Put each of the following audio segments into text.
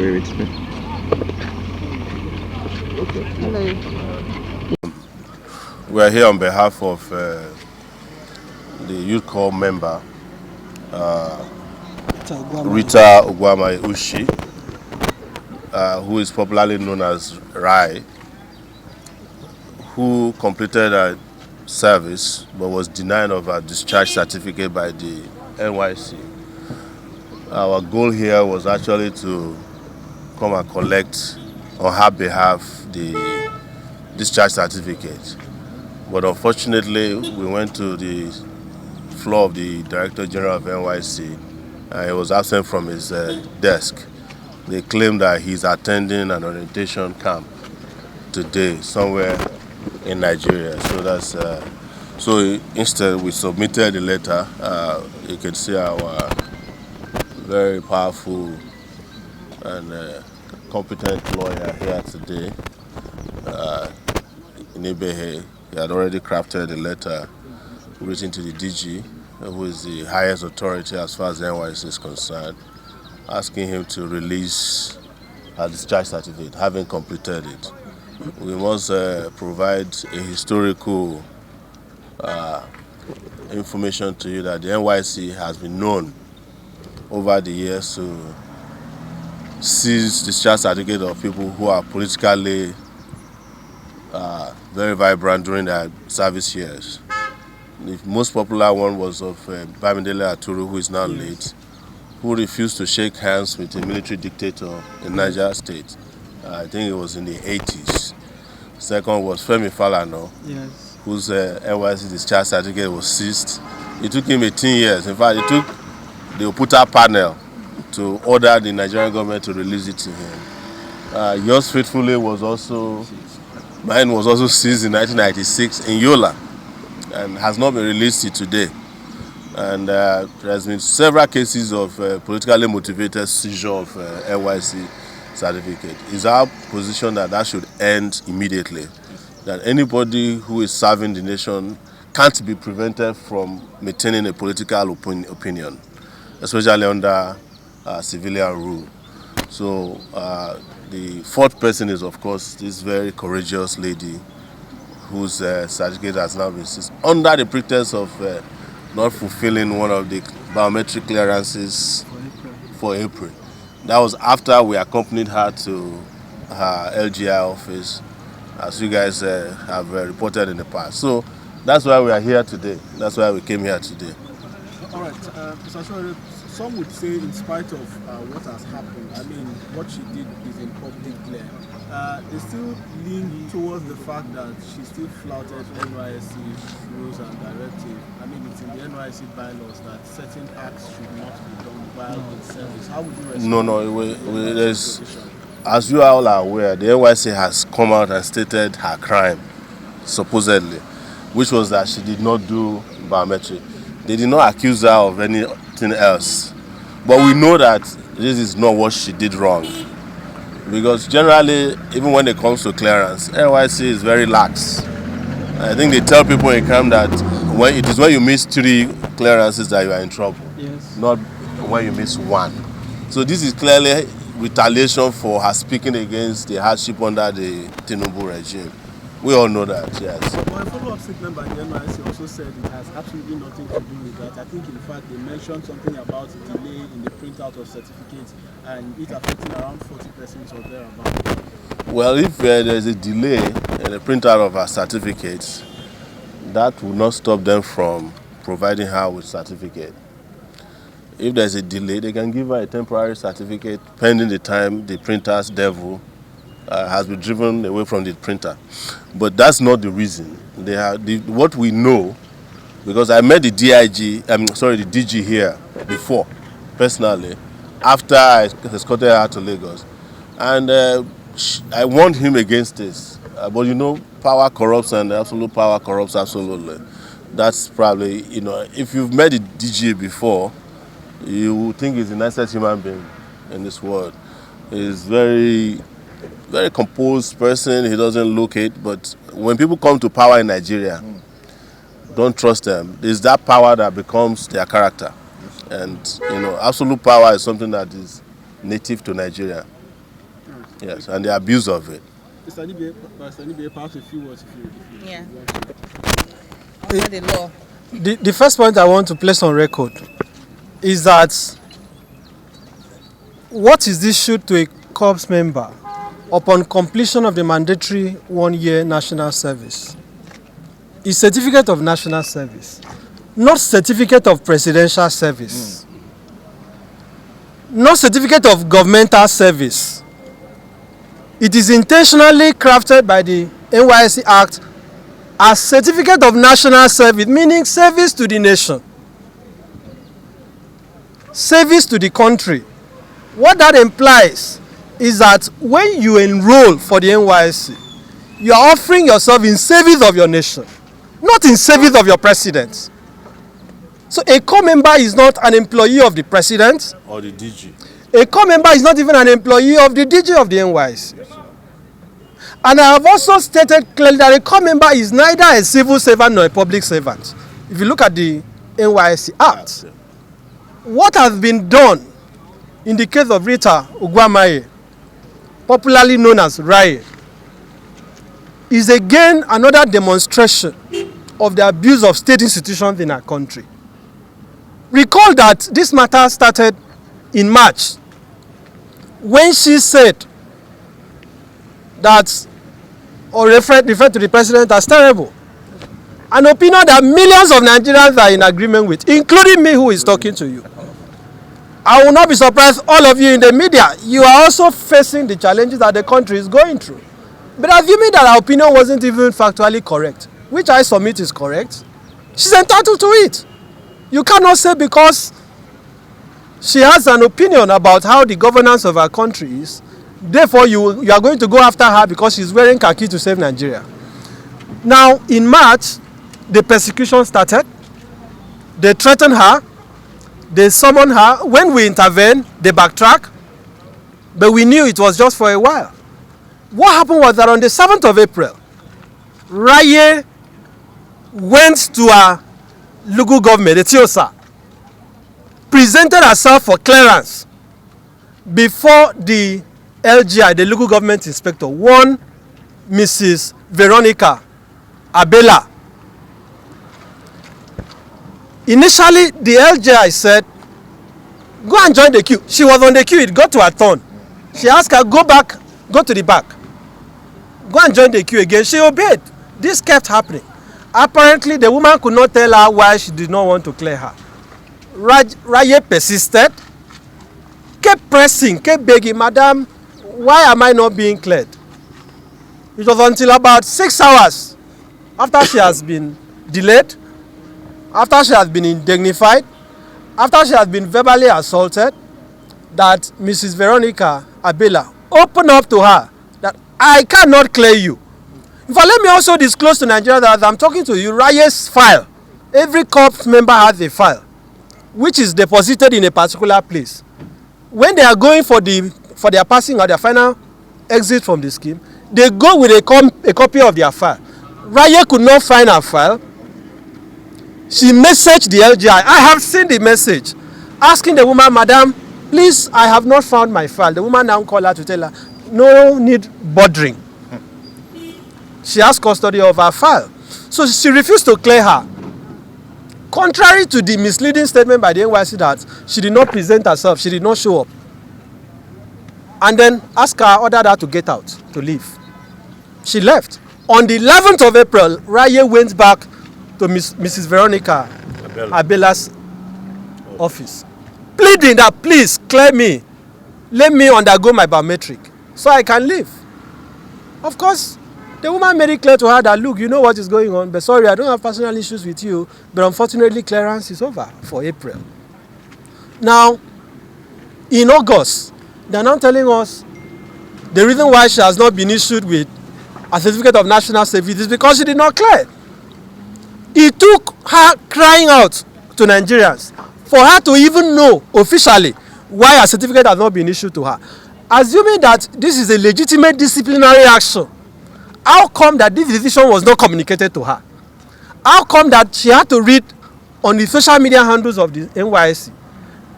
away with me. Hello. We are here on behalf of the Youth Corps member, Ritta Ushi, who is popularly known as Rai, who completed a service but was denied of a discharge certificate by the NYSC. Our goal here was actually to come and collect on her behalf the discharge certificate. But unfortunately, we went to the floor of the Director General of NYSC and he was absent from his desk. They claim that he's attending an orientation camp today somewhere in Nigeria. So instead we submitted the letter. You can see our very powerful and competent lawyer here today. Inebehe, he had already crafted a letter written to the DG, who is the highest authority as far as NYSC is concerned, asking him to release her discharge certificate, having completed it. We must provide a historical information to you that the NYSC has been known over the years to seize discharge certificate of people who are politically very vibrant during their service years. The most popular one was of Bamidele Aturu, who is now late, who refused to shake hands with a military dictator in Niger State. I think it was in the 80s. Second was Femi Falana, whose NYSC discharge certificate was seized. It took him 18 years. In fact, it took the Oputa panel to order the Nigerian government to release it to him. Yours faithfully mine was also seized in 1996 in Yola and has not been released till today. And there has been several cases of politically motivated seizure of NYSC certificate. It's our position that should end immediately. That anybody who is serving the nation can't be prevented from maintaining a political opinion, especially under civilian rule. So the fourth person is, of course, this very courageous lady whose certificate has now been seized under the pretext of not fulfilling one of the biometric clearances for April. That was after we accompanied her to her LGI office, as you guys have reported in the past. So that's why we are here today. That's why we came here today. All right, Mr. Sowore, some would say in spite of what has happened, I mean, what she did is in public glare. They still lean towards the fact that she still flouted NYSC rules and directives. I mean, it's in the NYSC bylaws that certain acts should not be done while in service. How would you respond? No. As you all are aware, the NYSC has come out and stated her crime, supposedly, which was that she did not do biometric. They did not accuse her of anything else. But we know that this is not what she did wrong. Because generally, even when it comes to clearance, NYSC is very lax. I think they tell people in camp that when you miss 3 clearances that you are in trouble, not when you miss 1. So this is clearly retaliation for her speaking against the hardship under the Tinubu regime. We all know that, yes. But a follow-up statement by the NYSC also said it has absolutely nothing to do with that. I think, in fact, they mentioned something about delay in the printout of certificates and it affecting around 40% or thereabouts. Well, if there is a delay in the printout of her certificates, that will not stop them from providing her with certificate. If there's a delay, they can give her a temporary certificate pending the time the printer's devil has been driven away from the printer. But that's not the reason. What we know, because I met the DG here before, personally, after I escorted her to Lagos. And I warned him against this. But you know, power corrupts and absolute power corrupts absolutely. That's probably, if you've met the DG before, you would think he's the nicest human being in this world. He's very composed person. He doesn't look it. But when people come to power in Nigeria, don't trust them. It's that power that becomes their character. And absolute power is something that is native to Nigeria. Yes, and the abuse of it. Mr. Nibe, perhaps a few words if you Yeah. want to. Under the law. The first point I want to place on record is that what is issued to a Corps member upon completion of the mandatory 1-year national service is certificate of national service, not certificate of presidential service, not certificate of governmental service. It is intentionally crafted by the NYSC Act as certificate of national service, meaning service to the nation, service to the country. What that implies is that when you enroll for the NYSC, you are offering yourself in service of your nation, not in service of your president. So a Corps member is not an employee of the president. Or the DG. A Corps member is not even an employee of the DG of the NYSC. And I have also stated clearly that a Corps member is neither a civil servant nor a public servant. If you look at the NYSC Act, what has been done in the case of Ritta Ugwamaye, popularly known as Raye, is again another demonstration of the abuse of state institutions in our country. Recall that this matter started in March when she said that, or referred to the president as terrible. An opinion that millions of Nigerians are in agreement with, including me who is talking to you. I will not be surprised, all of you in the media, you are also facing the challenges that the country is going through. But assuming that our opinion wasn't even factually correct, which I submit is correct, she's entitled to it. You cannot say because she has an opinion about how the governance of our country is, therefore you are going to go after her because she's wearing khaki to save Nigeria. Now, in March, the persecution started. They threatened her. They summoned her. When we intervened, they backtracked. But we knew it was just for a while. What happened was that on the 7th of April, Raye went to a local government, the Tiosa, presented herself for clearance before the LGI, the local government inspector, one Mrs. Veronica Abela. Initially, the LGI said, go and join the queue. She was on the queue, it got to her turn. She asked her, go back, go to the back. Go and join the queue again. She obeyed. This kept happening. Apparently, the woman could not tell her why she did not want to clear her. Raye persisted, kept pressing, kept begging, Madam, why am I not being cleared? It was until about 6 hours after she has been delayed, after she has been indignified, after she has been verbally assaulted, that Mrs. Veronica Abela opened up to her that I cannot clear you. In fact, let me also disclose to Nigeria that as I'm talking to you, Raye's file, every Corp member has a file, which is deposited in a particular place. When they are going for their passing or their final exit from the scheme, they go with a copy of their file. Raye could not find her file. She messaged the LGI. I have seen the message asking the woman, Madam, please, I have not found my file. The woman now called her to tell her, no need bothering. She has custody of her file. So she refused to clear her. Contrary to the misleading statement by the NYSC that she did not present herself, she did not show up. And then ordered her to get out, to leave. She left. On the 11th of April, Raye went back to Mrs. Veronica Abela's office, pleading that please clear me, let me undergo my biometric so I can leave. Of course, the woman made it clear to her that, look, you know what is going on, but sorry, I don't have personal issues with you, but unfortunately clearance is over for April. Now, in August, they're now telling us the reason why she has not been issued with a certificate of national service is because she did not clear. It took her crying out to Nigerians for her to even know officially why a certificate has not been issued to her. Assuming that this is a legitimate disciplinary action, how come that this decision was not communicated to her? How come that she had to read on the social media handles of the NYSC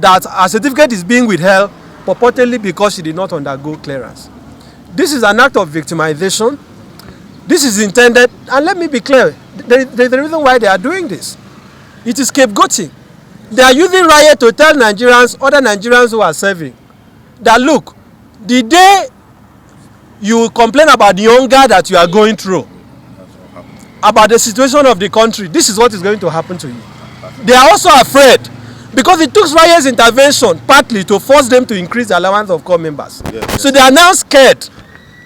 that her certificate is being withheld purportedly because she did not undergo clearance? This is an act of victimization. This is intended, and let me be clear, there's the reason why they are doing this. It is scapegoating. They are using riot to tell Nigerians, other Nigerians who are serving, that look, the day you complain about the hunger that you are going through, about the situation of the country, this is what is going to happen to you. They are also afraid because it took riot's intervention partly to force them to increase the allowance of Corp members. Yes. So they are now scared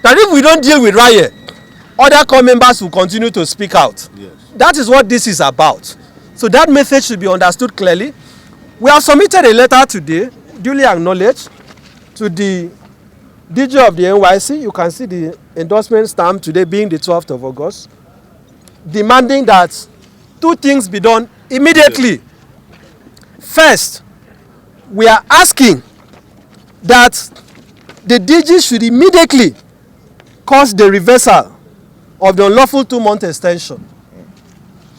that if we don't deal with riot, other Corp members will continue to speak out. Yes. That is what this is about. So that message should be understood clearly. We have submitted a letter today, duly acknowledged, to the DG of the NYSC. You can see the endorsement stamp today being the 12th of August, demanding that two things be done immediately. First, we are asking that the DG should immediately cause the reversal of the unlawful 2-month extension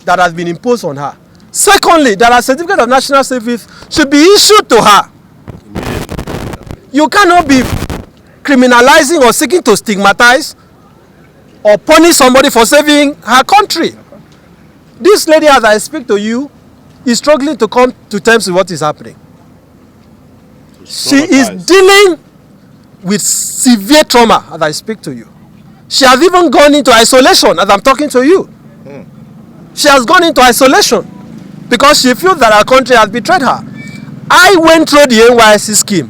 that has been imposed on her. Secondly, that a certificate of national service should be issued to her. You cannot be criminalizing or seeking to stigmatize or punish somebody for saving her country. This lady, as I speak to you, is struggling to come to terms with what is happening. She is dealing with severe trauma as I speak to you. She has even gone into isolation as I'm talking to you. She has gone into isolation because she feels that her country has betrayed her. I went through the NYSC scheme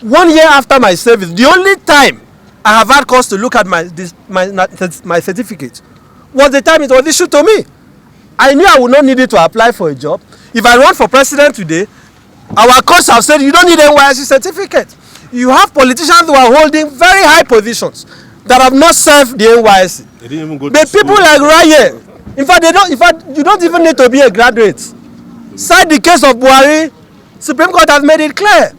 1 year after my service. The only time I have had cause to look at my certificate was the time it was issued to me. I knew I would not need it to apply for a job. If I run for president today, our courts have said you don't need an NYSC certificate. You have politicians who are holding very high positions that have not served the NYSC. They didn't even go the to school. People like Raye, in fact, you don't even need to be a graduate. Cite the case of Buhari. Supreme Court has made it clear.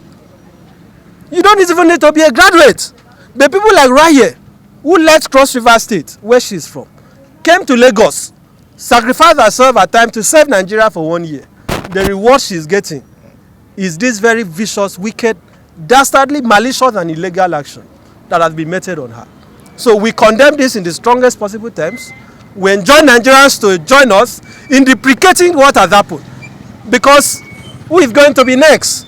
You don't even need to be a graduate. The people like Raye, who left Cross River State, where she's from, came to Lagos, sacrificed herself at time to serve Nigeria for 1 year. The reward she's getting is this very vicious, wicked, dastardly, malicious and illegal action that has been meted on her. So we condemn this in the strongest possible terms. We enjoin Nigerians to join us in deprecating what has happened. Because who is going to be next?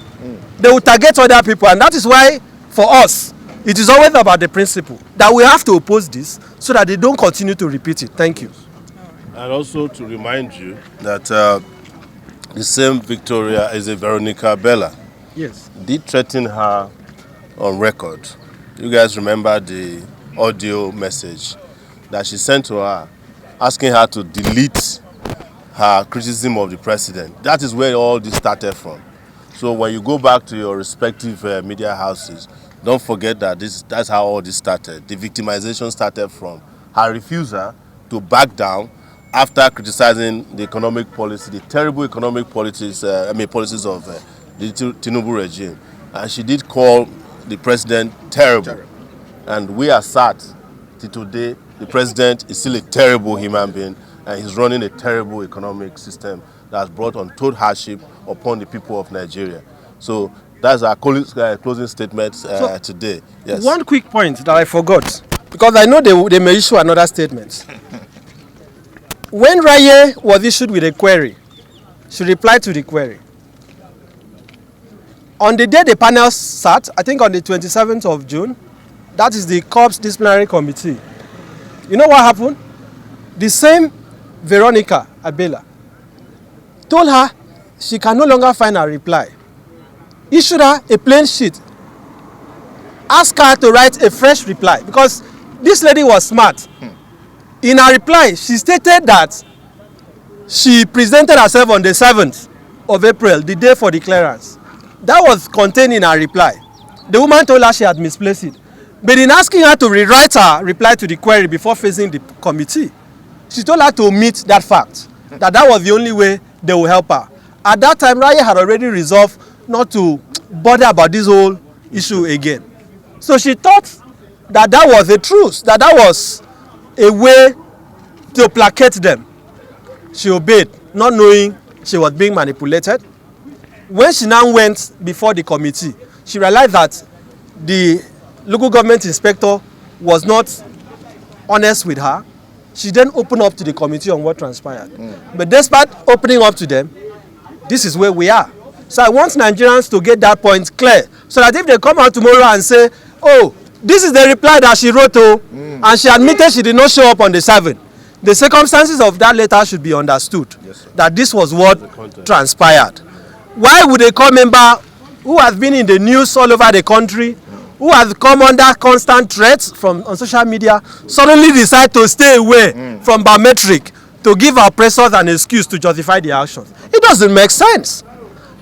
They will target other people, and that is why, for us, it is always about the principle that we have to oppose this so that they don't continue to repeat it. Thank you. And also to remind you that the same Victoria is a Veronica Bella. Yes. Did threaten her on record. You guys remember the audio message that she sent to her, asking her to delete her criticism of the president. That is where all this started from. So when you go back to your respective media houses, don't forget that that's how all this started. The victimization started from her refusal to back down after criticizing the economic policy, the terrible economic policies, policies of the Tinubu regime. And she did call the president terrible. And we are sad till today. The president is still a terrible human being, and he's running a terrible economic system that has brought untold hardship upon the people of Nigeria. So that's our closing statement today. Yes. One quick point that I forgot, because I know they may issue another statement. When Raye was issued with a query, she replied to the query. On the day the panel sat, I think on the 27th of June, that is the Corp's disciplinary committee. You know what happened? The same Veronica Abela told her she can no longer find her reply. Issued her a plain sheet. Asked her to write a fresh reply because this lady was smart. In her reply, she stated that she presented herself on the 7th of April, the day for the clearance. That was contained in her reply. The woman told her she had misplaced it. But in asking her to rewrite her reply to the query before facing the committee, she told her to omit that fact, that was the only way they will help her. At that time, Raye had already resolved not to bother about this whole issue again. So she thought that was a truce, that was a way to placate them. She obeyed, not knowing she was being manipulated. When she now went before the committee, she realized that the local government inspector was not honest with her, she then opened up to the committee on what transpired. But despite opening up to them, this is where we are. So I want Nigerians to get that point clear, so that if they come out tomorrow and say, oh, this is the reply that she wrote, and she admitted she did not show up on the 7th, the circumstances of that letter should be understood, that this was what transpired. Why would a Corp member who has been in the news all over the country, who has come under constant threats from on social media, suddenly decide to stay away from biometric to give her oppressors an excuse to justify the actions? It doesn't make sense.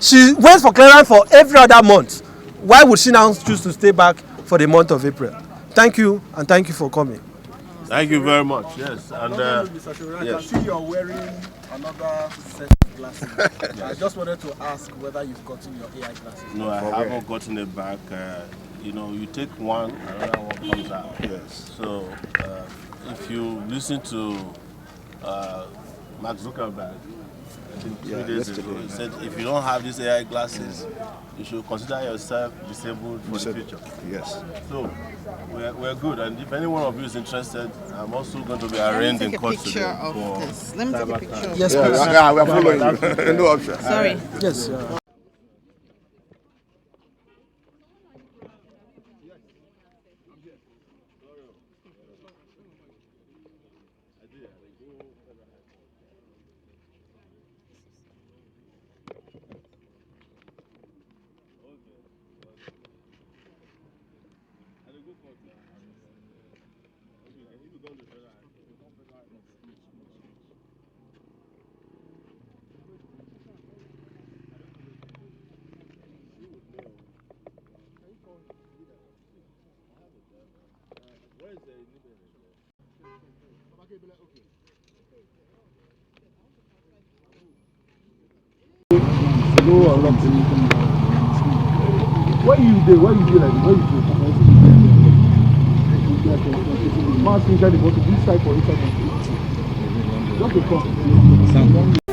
She went for clearance for every other month. Why would she now choose to stay back for the month of April? Thank you, and thank you for coming. Thank you very much. Yes, and Mr. Sowore, I can see you're wearing another set of glasses. I just wanted to ask whether you've gotten your AI glasses. no, I haven't gotten it back. You know, you take one, another one comes out. Yes. So if you listen to Mark Zuckerberg, I think 3 days ago, he said if you don't have these AI glasses, you should consider yourself disabled for the future. Yes. So we're good, and if any one of you is interested, I'm also going to be arraigned in court today. Let me take a picture of Yes, this. please. Yeah, we are following you. No option. Sorry. Yes. What you do like what you do? Mass inside the bottle, this side for inside. Just a cup.